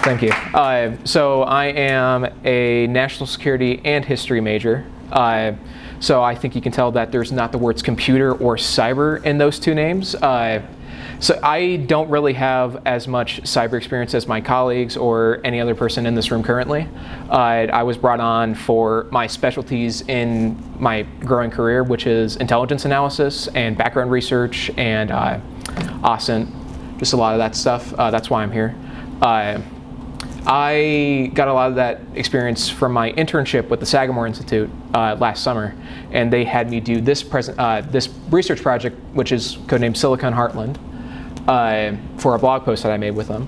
Thank you. So I am a national security and history major. So I think you can tell that there's not the words computer or cyber in those two names. So I don't really have as much cyber experience as my colleagues or any other person in this room currently. I was brought on for my specialties in my growing career, which is intelligence analysis and background research and OSINT, just a lot of that stuff. That's why I'm here. I got a lot of that experience from my internship with the Sagamore Institute last summer, and they had me do this research project, which is codenamed Silicon Heartland, for a blog post that I made with them.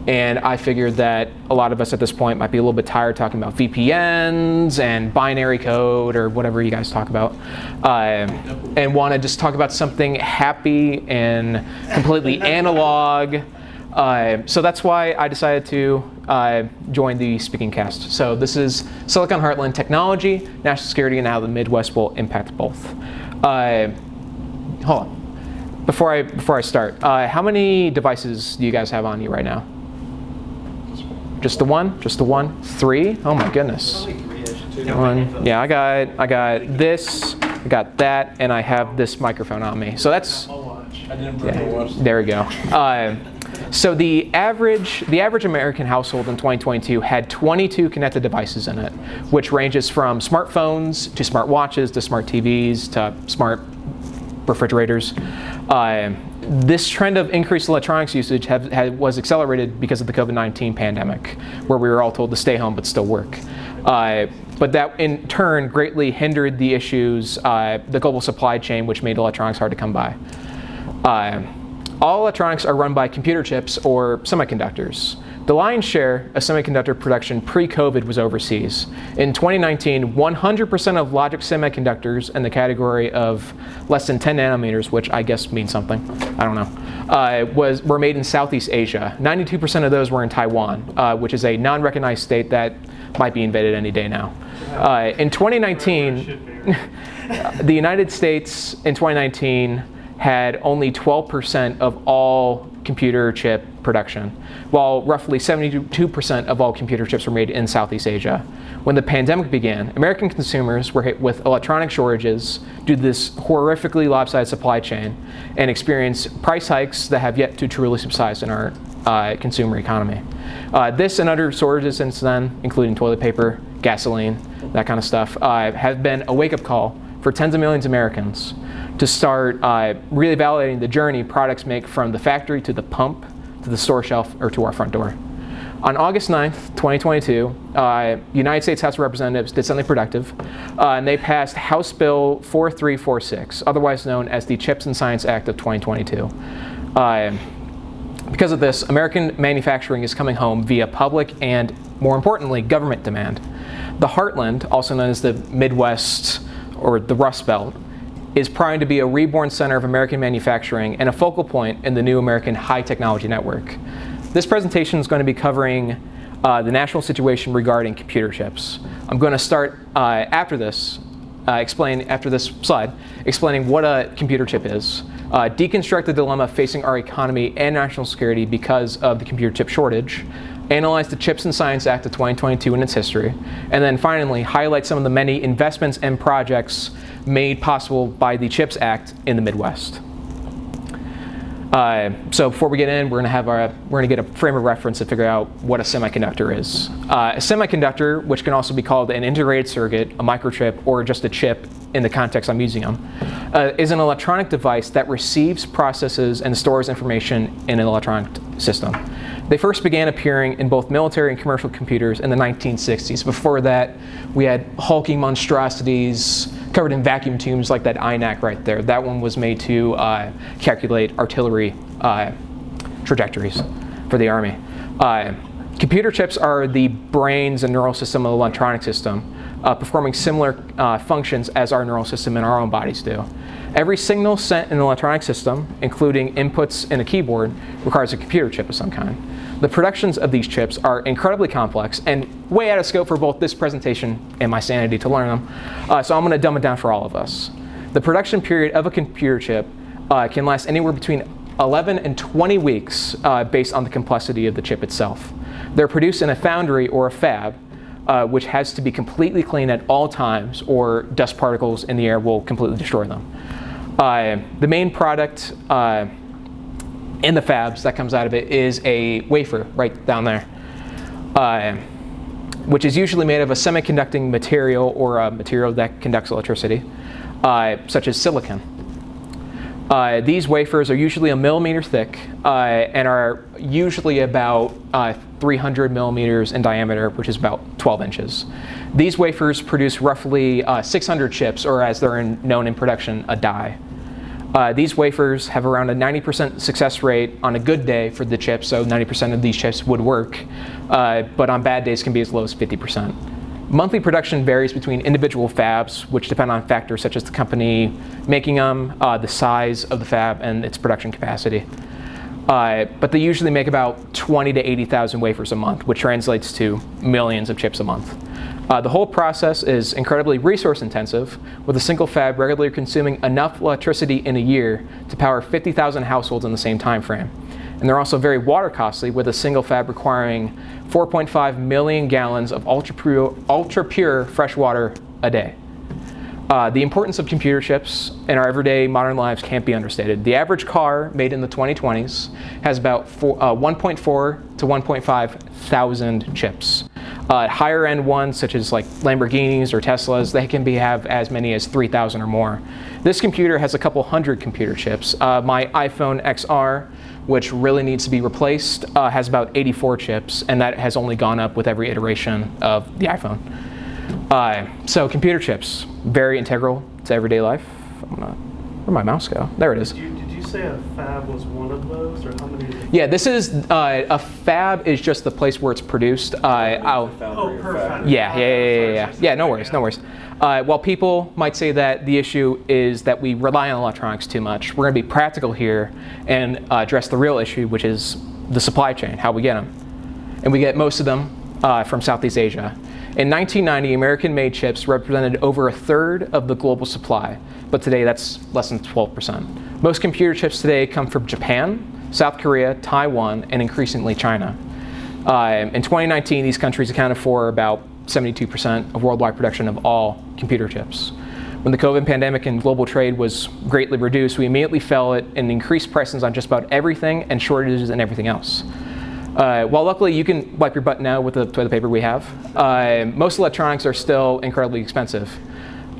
And I figured that a lot of us at this point might be a little bit tired talking about VPNs and binary code or whatever you guys talk about, and want to just talk about something happy and completely analog. So that's why I decided to join the speaking cast. So this is Silicon Heartland Technology, National Security, and how the Midwest will impact both. Hold on. Before I start, how many devices do you guys have on you right now? Just the one? Just the one? 3? Oh my goodness. One. Yeah, I got this, I got that, and I have this microphone on me. So that's. I didn't bring my watch. There we go. So the average American household in 2022 had 22 connected devices in it, which ranges from smartphones to smart watches to smart TVs to smart refrigerators. This trend of increased electronics usage was accelerated because of the COVID-19 pandemic, where we were all told to stay home but still work. But that in turn greatly hindered the issues, the global supply chain, which made electronics hard to come by. All electronics are run by computer chips or semiconductors. The lion's share of semiconductor production pre-COVID was overseas. In 2019, 100% of logic semiconductors in the category of less than 10 nanometers, which I guess means something, I don't know, were made in Southeast Asia. 92% of those were in Taiwan, which is a non-recognized state that might be invaded any day now. In 2019, the United States in 2019 had only 12% of all computer chip production, while roughly 72% of all computer chips were made in Southeast Asia. When the pandemic began, American consumers were hit with electronic shortages due to this horrifically lopsided supply chain and experienced price hikes that have yet to truly subside in our consumer economy. This and other shortages since then, including toilet paper, gasoline, that kind of stuff, have been a wake-up call for tens of millions of Americans to start really validating the journey products make from the factory to the pump, to the store shelf, or to our front door. On August 9th, 2022, United States House of Representatives did something productive, and they passed House Bill 4346, otherwise known as the CHIPS and Science Act of 2022. Because of this, American manufacturing is coming home via public and, more importantly, government demand. The Heartland, also known as the Midwest or the Rust Belt, is primed to be a reborn center of American manufacturing and a focal point in the new American high technology network. This presentation is going to be covering the national situation regarding computer chips. I'm going to start after this slide, explaining what a computer chip is, deconstruct the dilemma facing our economy and national security because of the computer chip shortage, analyze the CHIPS and Science Act of 2022 and its history, and then finally highlight some of the many investments and projects made possible by the CHIPS Act in the Midwest. So before we get in, we're going to get a frame of reference to figure out what a semiconductor is. A semiconductor, which can also be called an integrated circuit, a microchip, or just a chip in the context I'm using them, is an electronic device that receives, processes, and stores information in an electronic system. They first began appearing in both military and commercial computers in the 1960s. Before that, we had hulking monstrosities covered in vacuum tubes like that INAC right there. That one was made to calculate artillery trajectories for the Army. Computer chips are the brains and neural system of the electronic system, performing similar functions as our neural system in our own bodies do. Every signal sent in an electronic system, including inputs in a keyboard, requires a computer chip of some kind. The productions of these chips are incredibly complex and way out of scope for both this presentation and my sanity to learn them, so I'm going to dumb it down for all of us. The production period of a computer chip can last anywhere between 11 and 20 weeks based on the complexity of the chip itself. They're produced in a foundry or a fab, which has to be completely clean at all times, or dust particles in the air will completely destroy them. The main product in the fabs that comes out of it is a wafer right down there, which is usually made of a semiconducting material or a material that conducts electricity, such as silicon. These wafers are usually 1 millimeter thick and are usually about 300 millimeters in diameter, which is about 12 inches. These wafers produce roughly 600 chips, or as they're known in production, a die. These wafers have around a 90% success rate on a good day for the chips, so 90% of these chips would work, but on bad days can be as low as 50%. Monthly production varies between individual fabs, which depend on factors such as the company making them, the size of the fab, and its production capacity. But they usually make about 20 to 80,000 wafers a month, which translates to millions of chips a month. The whole process is incredibly resource intensive, with a single fab regularly consuming enough electricity in a year to power 50,000 households in the same time frame. And they're also very water costly, with a single fab requiring 4.5 million gallons of ultra pure fresh water a day. The importance of computer chips in our everyday modern lives can't be understated. The average car made in the 2020s has about 1.4 to 1.5 thousand chips. Higher end ones, such as like Lamborghinis or Teslas, they can have as many as 3,000 or more. This computer has a couple hundred computer chips. My iPhone XR, which really needs to be replaced, has about 84 chips, and that has only gone up with every iteration of the iPhone. So computer chips, very integral to everyday life. Where'd my mouse go? There it is. Did you say a fab was one of those, or how many? Yeah, this is, a fab is just the place where it's produced. Per fab. Yeah, no worries. While people might say that the issue is that we rely on electronics too much, we're going to be practical here and address the real issue, which is the supply chain, how we get them. And we get most of them from Southeast Asia. In 1990, American-made chips represented over 1/3 of the global supply, but today that's less than 12%. Most computer chips today come from Japan, South Korea, Taiwan, and increasingly China. In 2019, these countries accounted for about 72% of worldwide production of all computer chips. When the COVID pandemic and global trade was greatly reduced, we immediately felt it in increased prices on just about everything and shortages in everything else. While luckily you can wipe your butt now with the toilet paper we have, most electronics are still incredibly expensive.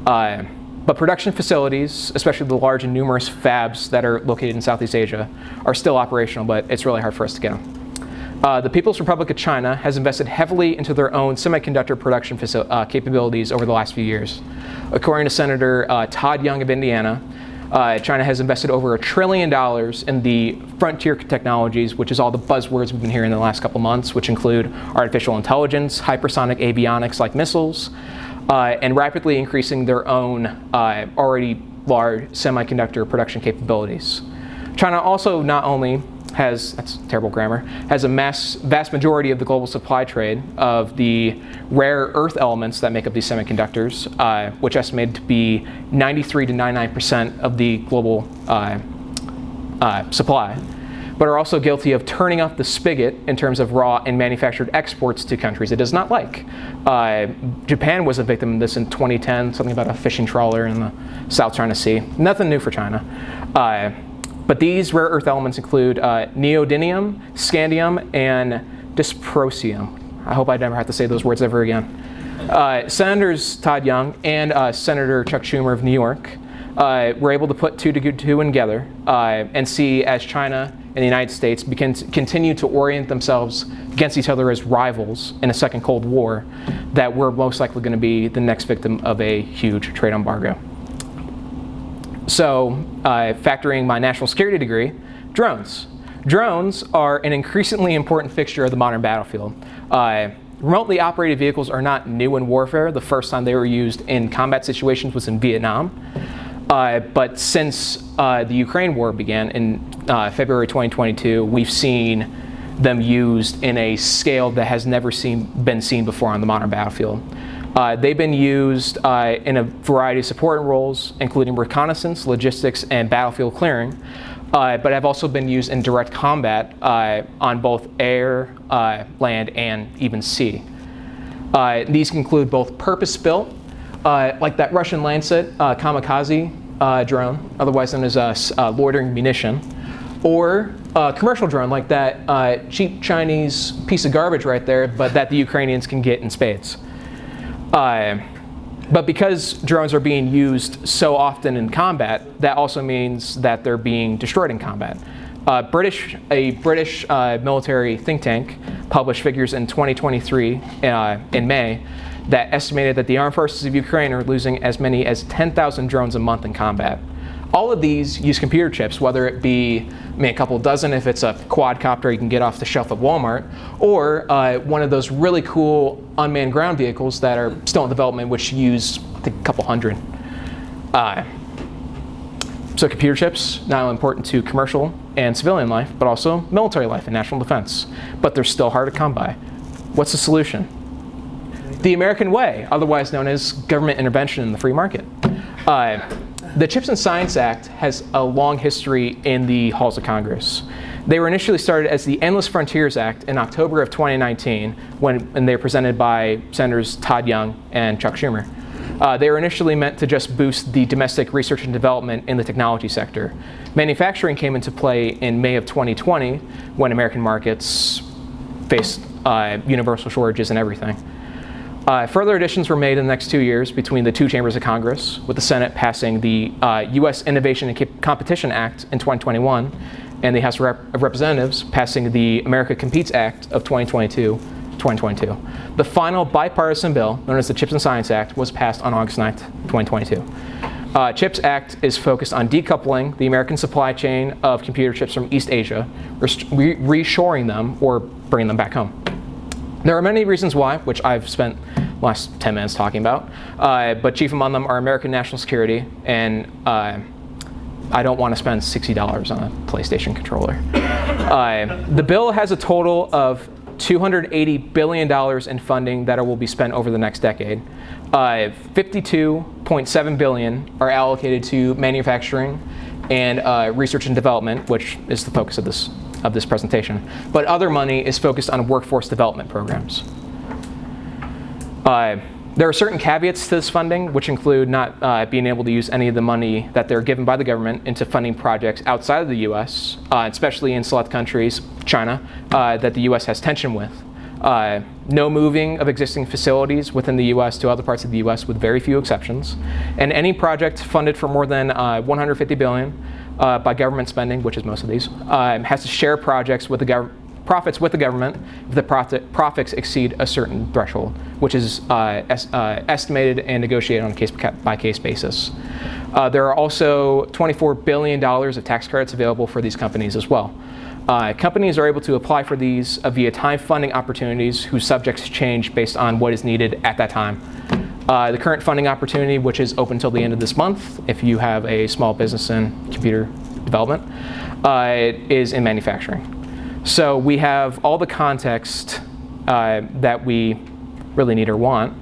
But production facilities, especially the large and numerous fabs that are located in Southeast Asia, are still operational, but it's really hard for us to get them. The People's Republic of China has invested heavily into their own semiconductor production capabilities over the last few years. According to Senator Todd Young of Indiana, China has invested over $1 trillion in the frontier technologies, which is all the buzzwords we've been hearing in the last couple months, which include artificial intelligence, hypersonic avionics like missiles, and rapidly increasing their own already large semiconductor production capabilities. China also not only has, that's terrible grammar, has a vast majority of the global supply trade of the rare earth elements that make up these semiconductors, which are estimated to be 93 to 99% of the global supply, but are also guilty of turning off the spigot in terms of raw and manufactured exports to countries it does not like. Japan was a victim of this in 2010, something about a fishing trawler in the South China Sea. Nothing new for China. But these rare earth elements include neodymium, scandium, and dysprosium. I hope I never have to say those words ever again. Senators Todd Young and Senator Chuck Schumer of New York were able to put two together and see as China and the United States continue to orient themselves against each other as rivals in a second Cold War, that we're most likely going to be the next victim of a huge trade embargo. So, factoring my national security degree, drones. Drones are an increasingly important fixture of the modern battlefield. Remotely operated vehicles are not new in warfare. The first time they were used in combat situations was in Vietnam. But since the Ukraine war began in February 2022, we've seen them used in a scale that has never been seen before on the modern battlefield. They've been used in a variety of supporting roles, including reconnaissance, logistics, and battlefield clearing, but have also been used in direct combat on both air, land, and even sea. These include both purpose-built, like that Russian Lancet kamikaze drone, otherwise known as a loitering munition, or a commercial drone like that cheap Chinese piece of garbage right there, but that the Ukrainians can get in spades. But because drones are being used so often in combat, that also means that they're being destroyed in combat. A British military think tank published figures in 2023 in May that estimated that the armed forces of Ukraine are losing as many as 10,000 drones a month in combat. All of these use computer chips, whether it be a couple dozen if it's a quadcopter you can get off the shelf at Walmart, or one of those really cool unmanned ground vehicles that are still in development, which use, I think, a couple hundred. So computer chips, not only important to commercial and civilian life, but also military life and national defense. But they're still hard to come by. What's the solution? The American way, otherwise known as government intervention in the free market. The CHIPS and Science Act has a long history in the halls of Congress. They were initially started as the Endless Frontiers Act in October of 2019 when they were presented by Senators Todd Young and Chuck Schumer. They were initially meant to just boost the domestic research and development in the technology sector. Manufacturing came into play in May of 2020 when American markets faced universal shortages and everything. Further additions were made in the next 2 years between the two chambers of Congress, with the Senate passing the U.S. Innovation and Competition Act in 2021, and the House of Representatives passing the America Competes Act of 2022. The final bipartisan bill, known as the CHIPS and Science Act, was passed on August 9th, 2022. CHIPS Act is focused on decoupling the American supply chain of computer chips from East Asia, reshoring them or bringing them back home. There are many reasons why, which I've spent the last 10 minutes talking about, but chief among them are American national security, and I don't want to spend $60 on a PlayStation controller. The bill has a total of $280 billion in funding that will be spent over the next decade. $52.7 billion are allocated to manufacturing and research and development, which is the focus of this presentation. But other money is focused on workforce development programs. There are certain caveats to this funding, which include not being able to use any of the money that they're given by the government into funding projects outside of the U.S., especially in select countries, China, that the U.S. has tension with. No moving of existing facilities within the U.S. to other parts of the U.S. with very few exceptions. And any project funded for more than $150 billion by government spending, which is most of these, has to share projects with the profits with the government if the profits exceed a certain threshold, which is estimated and negotiated on a case-by-case basis. There are also $24 billion of tax credits available for these companies as well. Companies are able to apply for these via time funding opportunities whose subjects change based on what is needed at that time. The current funding opportunity, which is open until the end of this month, if you have a small business in computer development, is in manufacturing. So we have all the context that we really need or want.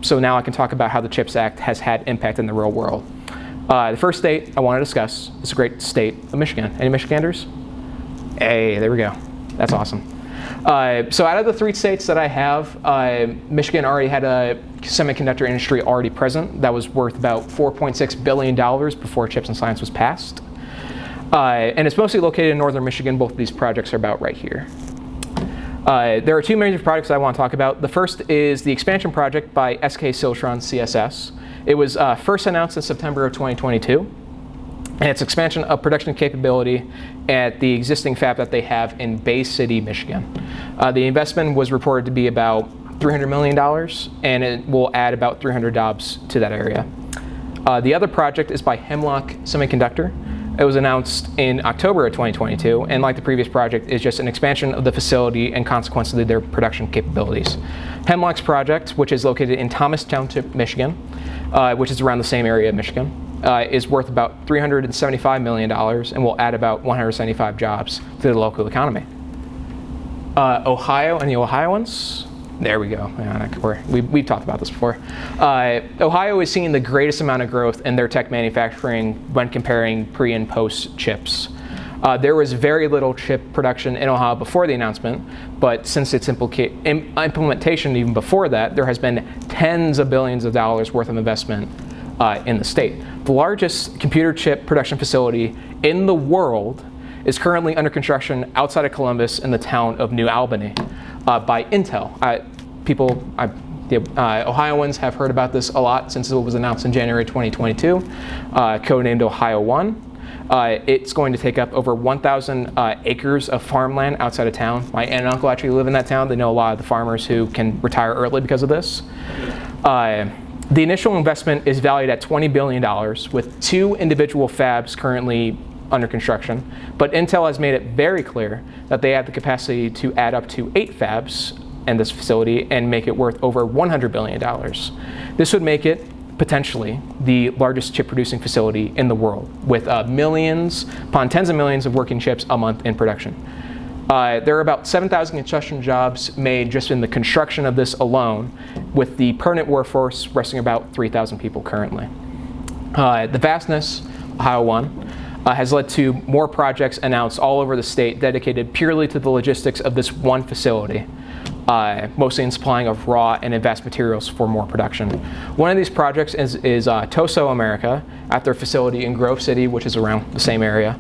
So now I can talk about how the CHIPS Act has had impact in the real world. The first state I want to discuss is the great state of Michigan. Any Michiganders? Hey, there we go. That's awesome. So out of the 3 states that I have, Michigan already had a semiconductor industry already present that was worth about $4.6 billion before CHIPS and Science was passed. And it's mostly located in northern Michigan. Both of these projects are about right here. There are 2 major projects that I want to talk about. The first is the expansion project by SK Siltron CSS. It was first announced in September of 2022. And it's expansion of production capability at the existing fab that they have in Bay City, Michigan. The investment was reported to be about $300 million, and it will add about 300 jobs to that area. The other project is by Hemlock Semiconductor. It was announced in October of 2022, and like the previous project, is just an expansion of the facility and consequently their production capabilities. Hemlock's project, which is located in Thomas Township, Michigan, which is around the same area of Michigan, is worth about $375 million and will add about 175 jobs to the local economy. Ohio, any Ohioans? There we go. Yeah, we've talked about this before. Ohio is seeing the greatest amount of growth in their tech manufacturing when comparing pre and post chips. There was very little chip production in Ohio before the announcement, but since its implementation even before that, there has been tens of billions of dollars worth of investment in the state. The largest computer chip production facility in the world is currently under construction outside of Columbus in the town of New Albany by Intel. Ohioans have heard about this a lot since it was announced in January 2022, codenamed Ohio 1. It's going to take up over 1,000 acres of farmland outside of town. My aunt and uncle actually live in that town. They know a lot of the farmers who can retire early because of this. The initial investment is valued at $20 billion, with 2 individual fabs currently under construction. But Intel has made it very clear that they have the capacity to add up to 8 fabs in this facility and make it worth over $100 billion. This would make it potentially the largest chip producing facility in the world, with millions upon tens of millions of working chips a month in production. There are about 7,000 construction jobs made just in the construction of this alone, with the permanent workforce resting about 3,000 people currently. The vastness, Ohio 1, has led to more projects announced all over the state dedicated purely to the logistics of this one facility, mostly in supplying of raw and advanced materials for more production. One of these projects is Toso America, at their facility in Grove City, which is around the same area.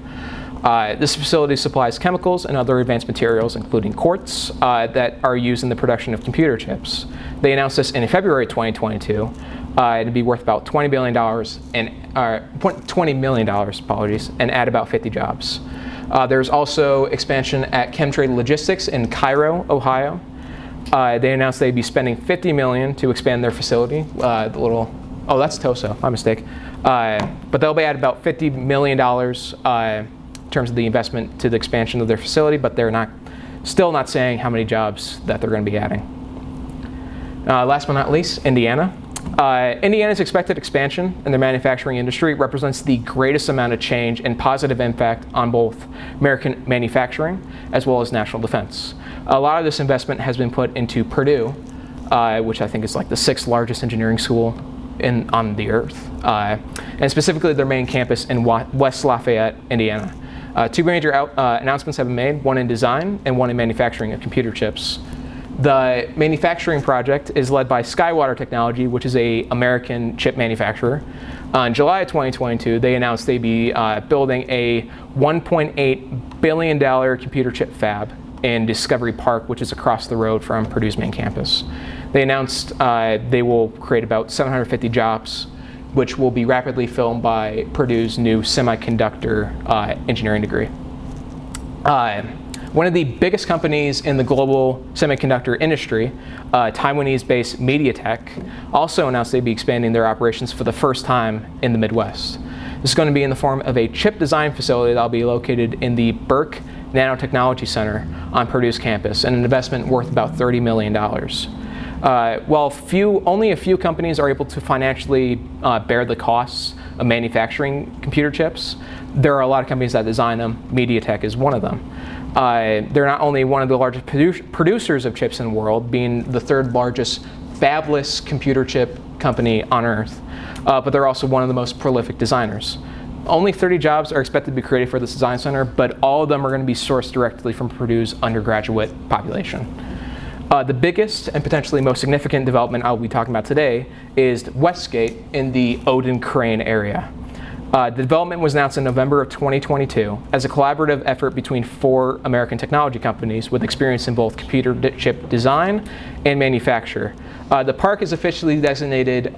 This facility supplies chemicals and other advanced materials, including quartz, that are used in the production of computer chips. They announced this in February 2022. It'd be worth about $20 million and add about 50 jobs. There's also expansion at Chemtrade Logistics in Cairo, Ohio. They announced they'd be spending $50 million to expand their facility. That's Toso, my mistake. But they'll be at about $50 million in terms of the investment to the expansion of their facility, but they're still not saying how many jobs that they're going to be adding. Last but not least, Indiana. Indiana's expected expansion in the manufacturing industry represents the greatest amount of change and positive impact on both American manufacturing as well as national defense. A lot of this investment has been put into Purdue, which I think is like the 6th largest engineering school on the earth, and specifically their main campus in West Lafayette, Indiana. 2 major announcements have been made, one in design and one in manufacturing of computer chips. The manufacturing project is led by Skywater Technology, which is an American chip manufacturer. In July of 2022, they announced they'd be building a $1.8 billion computer chip fab in Discovery Park, which is across the road from Purdue's main campus. They announced they will create about 750 jobs, which will be rapidly filled by Purdue's new semiconductor engineering degree. One of the biggest companies in the global semiconductor industry, Taiwanese-based MediaTek, also announced they'd be expanding their operations for the first time in the Midwest. This is going to be in the form of a chip design facility that will be located in the Burke Nanotechnology Center on Purdue's campus, and an investment worth about $30 million. While only a few companies are able to financially bear the costs of manufacturing computer chips, there are a lot of companies that design them. MediaTek is one of them. They're not only one of the largest producers of chips in the world, being the 3rd largest fabless computer chip company on Earth, but they're also one of the most prolific designers. Only 30 jobs are expected to be created for this design center, but all of them are going to be sourced directly from Purdue's undergraduate population. The biggest and potentially most significant development I'll be talking about today is Westgate in the Odin Crane area. The development was announced in November of 2022 as a collaborative effort between 4 American technology companies with experience in both computer chip design and manufacture. The park is officially designated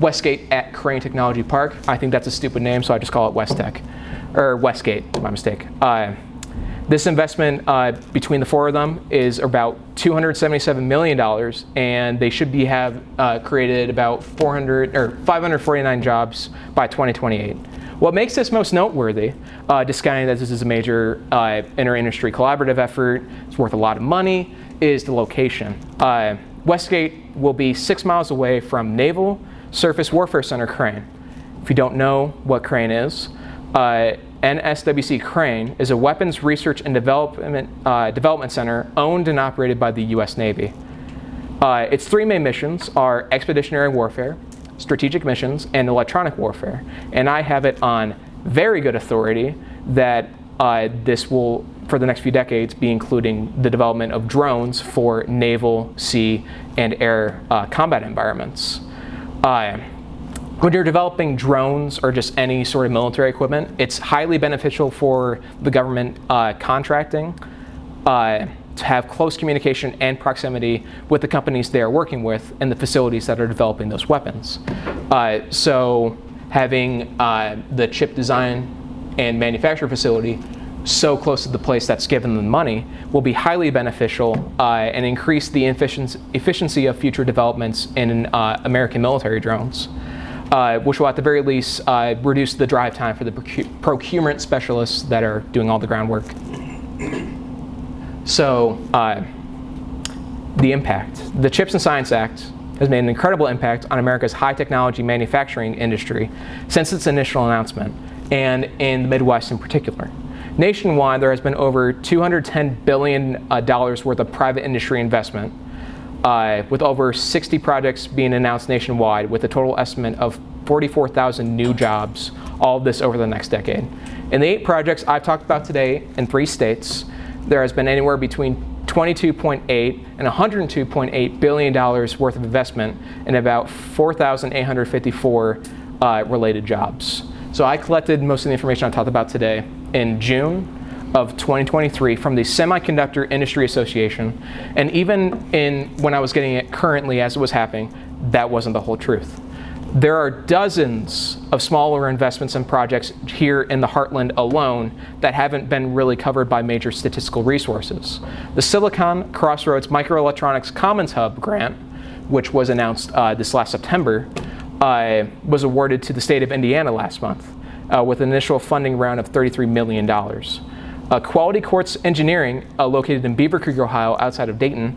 Westgate at Crane Technology Park. I think that's a stupid name, so I just call it Westgate, my mistake. This investment between the 4 of them is about $277 million, and they should have created about 549 jobs by 2028. What makes this most noteworthy, discounting that this is a major inter-industry collaborative effort, it's worth a lot of money, is the location. Westgate will be 6 miles away from Naval Surface Warfare Center Crane. If you don't know what Crane is, NSWC Crane is a weapons research and development center owned and operated by the U.S. Navy. Its three main missions are expeditionary warfare, strategic missions, and electronic warfare. And I have it on very good authority that this will, for the next few decades, be including the development of drones for naval, sea, and air combat environments. When you're developing drones or just any sort of military equipment, it's highly beneficial for the government contracting to have close communication and proximity with the companies they are working with and the facilities that are developing those weapons. So having the chip design and manufacture facility so close to the place that's given them money will be highly beneficial and increase the efficiency of future developments in American military drones, which will at the very least reduce the drive time for the procurement specialists that are doing all the groundwork. So the impact. The CHIPS and Science Act has made an incredible impact on America's high technology manufacturing industry since its initial announcement, and in the Midwest in particular. Nationwide, there has been over $210 billion worth of private industry investment, with over 60 projects being announced nationwide, with a total estimate of 44,000 new jobs, all of this over the next decade. In the 8 projects I've talked about today in 3 states, there has been anywhere between $22.8 and $102.8 billion worth of investment in about 4,854 related jobs. So I collected most of the information I talked about today in June of 2023 from the Semiconductor Industry Association, and even when I was getting it currently as it was happening, that wasn't the whole truth. There are dozens of smaller investments and projects here in the Heartland alone that haven't been really covered by major statistical resources. The Silicon Crossroads Microelectronics Commons Hub grant, which was announced this last September, was awarded to the state of Indiana last month with an initial funding round of $33 million. Quality Quartz Engineering, located in Beaver Creek, Ohio, outside of Dayton,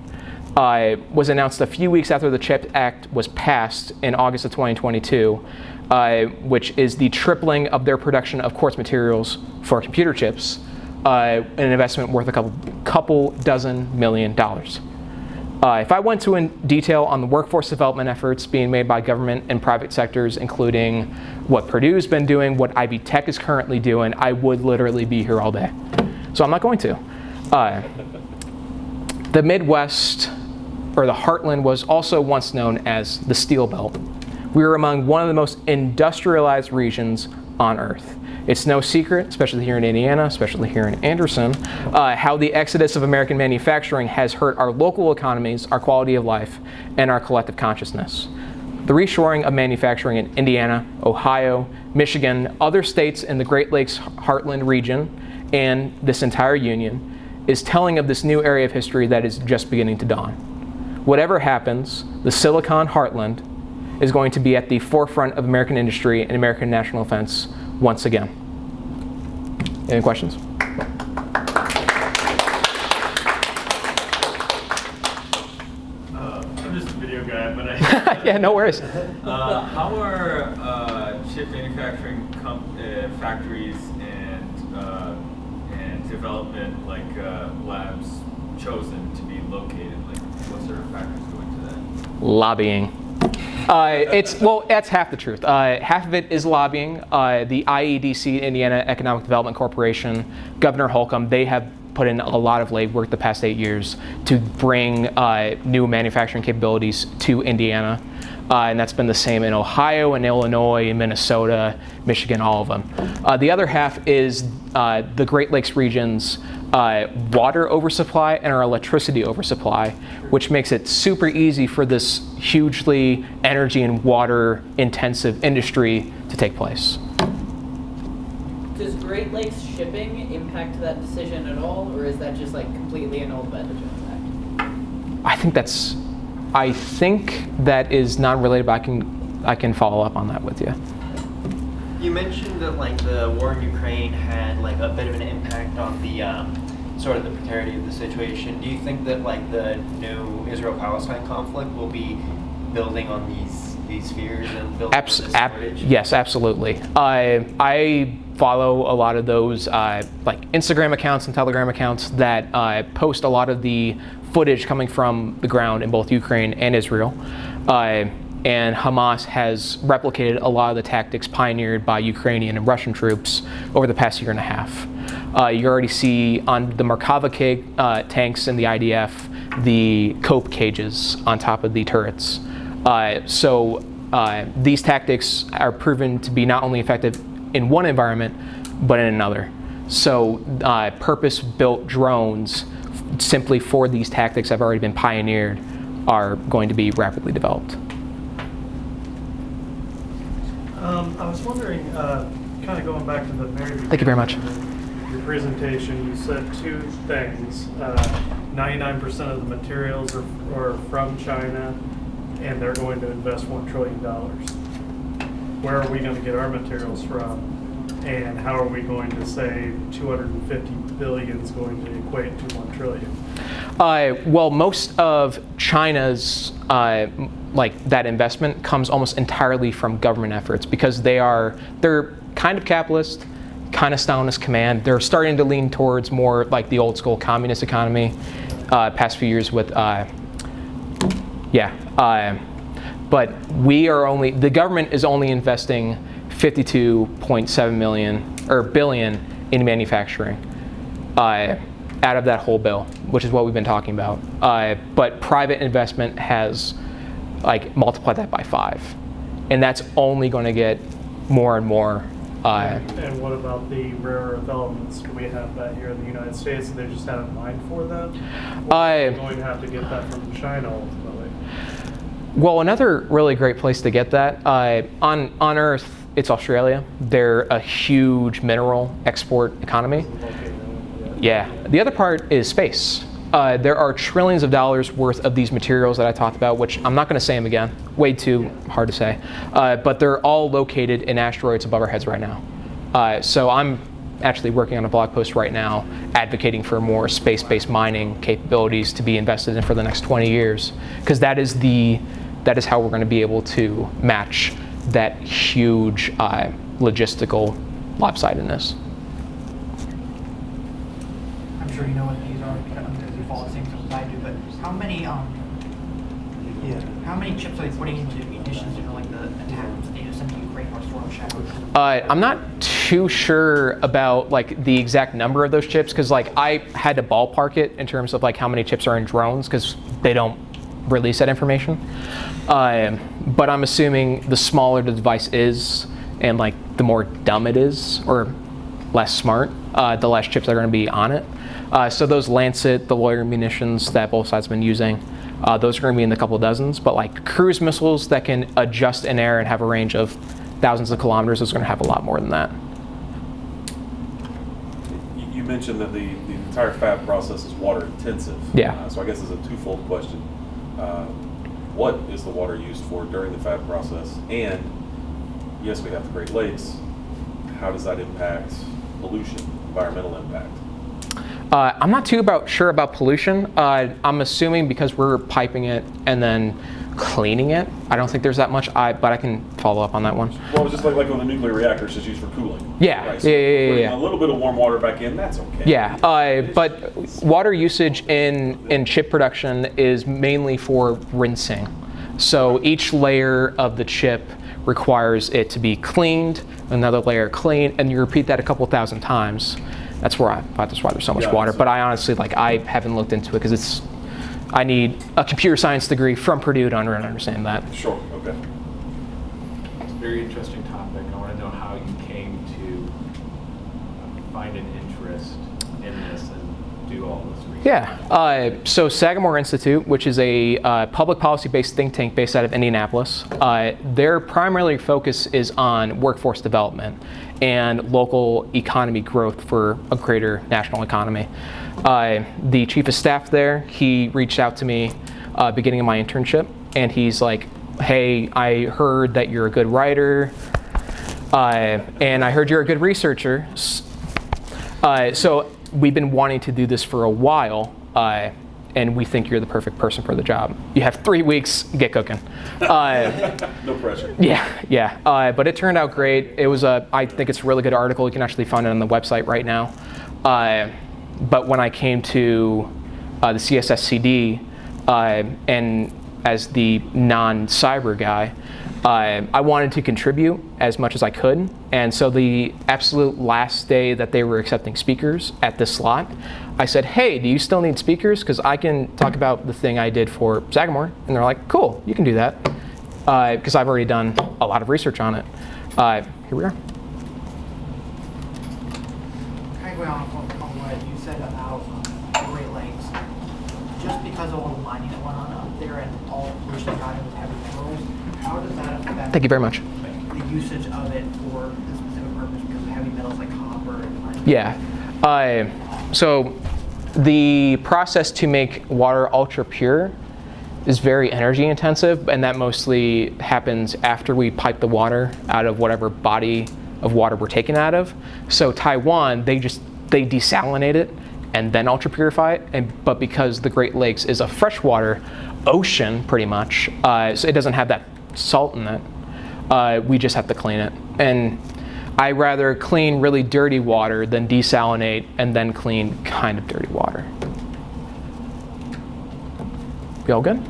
was announced a few weeks after the CHIPS Act was passed in August of 2022, which is the tripling of their production of quartz materials for computer chips, an investment worth a couple dozen $1 million. If I went in detail on the workforce development efforts being made by government and private sectors, including what Purdue's been doing, what Ivy Tech is currently doing, I would literally be here all day. So I'm not going to. The Midwest, or the Heartland, was also once known as the Steel Belt. We were among one of the most industrialized regions on Earth. It's no secret, especially here in Indiana, especially here in Anderson, how the exodus of American manufacturing has hurt our local economies, our quality of life, and our collective consciousness. The reshoring of manufacturing in Indiana, Ohio, Michigan, other states in the Great Lakes Heartland region, and this entire union is telling of this new area of history that is just beginning to dawn. Whatever happens, the Silicon Heartland is going to be at the forefront of American industry and American national defense once again. Any questions? I'm just a video guy, but I... Yeah, no worries. How are chip manufacturing factories and development labs chosen to be located? Like, what sort of factors go into that? Lobbying. That's half the truth. Half of it is lobbying. The IEDC, Indiana Economic Development Corporation, Governor Holcomb, they have put in a lot of legwork the past 8 years to bring new manufacturing capabilities to Indiana. And that's been the same in Ohio and Illinois, Minnesota, Michigan, all of them. The other half is the Great Lakes region's water oversupply and our electricity oversupply, which makes it super easy for this hugely energy and water intensive industry to take place. Does Great Lakes shipping impact that decision at all, or is that just like completely annulled by the CHIPS Act? I think that is non-related, but I can follow up on that with you. You mentioned that like the war in Ukraine had like a bit of an impact on the sort of the precarity of the situation. Do you think that like the new Israel-Palestine conflict will be building on these fears and building on this shortage? Yes, absolutely. I follow a lot of those like Instagram accounts and Telegram accounts that post a lot of the footage coming from the ground in both Ukraine and Israel. And Hamas has replicated a lot of the tactics pioneered by Ukrainian and Russian troops over the past year and a half. You already see on the Merkava tanks in the IDF the cope cages on top of the turrets. So these tactics are proven to be not only effective in one environment, but in another. So purpose-built drones simply for these tactics have already been pioneered are going to be rapidly developed. I was wondering, kind of going back to the very beginning. Thank you very much. Of your presentation, you said two things. 99% of the materials are from China, and they're going to invest $1 trillion. Where are we going to get our materials from? And how are we going to say 250 billion is going to equate to 1 trillion? Well, most of China's that investment comes almost entirely from government efforts because they're kind of capitalist, kind of Stalinist command. They're starting to lean towards more like the old school communist economy. Past few years with but the government is only investing 52.7 billion in manufacturing out of that whole bill, which is what we've been talking about. But private investment has multiplied that by 5, and that's only going to get more and more. And what about the rare earth elements? Do we have that here in the United States? And they just haven't mined for them? We're going to have to get that from China ultimately. Well, another really great place to get that on Earth, it's Australia. They're a huge mineral export economy. Yeah. The other part is space. There are trillions of dollars worth of these materials that I talked about, which I'm not going to say them again. Way too hard to say. But they're all located in asteroids above our heads right now. So I'm actually working on a blog post right now advocating for more space-based mining capabilities to be invested in for the next 20 years. Because that is how we're going to be able to match that huge logistical lopsidedness. I'm sure you know what these are because you follow the same things I do, but how many chips are they putting into munitions, like the attacks they just sent to Ukraine or Storm Shadows? I'm not too sure about the exact number of those chips because I had to ballpark it in terms of how many chips are in drones because they don't release that information. But I'm assuming the smaller the device is and the more dumb it is or less smart, the less chips are going to be on it. So those Lancet, the Loitering munitions that both sides have been using, those are going to be in a couple of dozens. But cruise missiles that can adjust in air and have a range of thousands of kilometers, those are going to have a lot more than that. You mentioned that the entire fab process is water intensive. Yeah. So I guess it's a twofold question. What is the water used for during the fab process? And yes, we have the Great Lakes. How does that impact pollution, environmental impact? I'm not too sure about pollution. I'm assuming because we're piping it and then cleaning it, I don't think there's that much. But I can follow up on that one. Well, it's just like on the nuclear reactor, it's just used for cooling. Yeah, right? So yeah. A little bit of warm water back in, that's okay. Yeah, but water usage in chip production is mainly for rinsing. So each layer of the chip requires it to be cleaned, another layer cleaned, and you repeat that a couple thousand times. That's why there's so much water. But I honestly, I haven't looked into it because I need a computer science degree from Purdue to understand that. Sure, okay. It's a very interesting topic. I want to know how you came to find an interest in this and do all this research. Yeah, so Sagamore Institute, which is a public policy-based think tank based out of Indianapolis, their primary focus is on workforce development and local economy growth for a greater national economy. The chief of staff there, he reached out to me beginning of my internship, and he's like, hey, I heard that you're a good writer, and I heard you're a good researcher. So we've been wanting to do this for a while, and we think you're the perfect person for the job. You have 3 weeks, get cooking. No pressure. Yeah. But it turned out great. It was I think it's a really good article. You can actually find it on the website right now. But when I came to the CSSCD, and as the non-cyber guy, I wanted to contribute as much as I could. And so the absolute last day that they were accepting speakers at this slot, I said, hey, do you still need speakers? Because I can talk about the thing I did for Sagamore. And they're like, cool, you can do that. Because I've already done a lot of research on it. Here we are. Kind of going on what you said about the Great Lakes. Just because of all the mining that went on up there and all the pollution that got in with heavy minerals, how does that affect Thank you very much. the usage of it for the specific purpose because of heavy metals like copper and iron? Yeah. So the process to make water ultra pure is very energy intensive, and that mostly happens after we pipe the water out of whatever body of water we're taking out of. So Taiwan, they desalinate it and then ultra purify it. But because the Great Lakes is a freshwater ocean, pretty much, so it doesn't have that salt in it, we just have to clean it. And I rather clean really dirty water than desalinate and then clean kind of dirty water. You all good?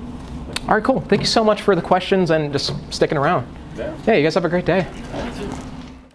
All right, cool. Thank you so much for the questions and just sticking around. Yeah. Yeah, you guys have a great day.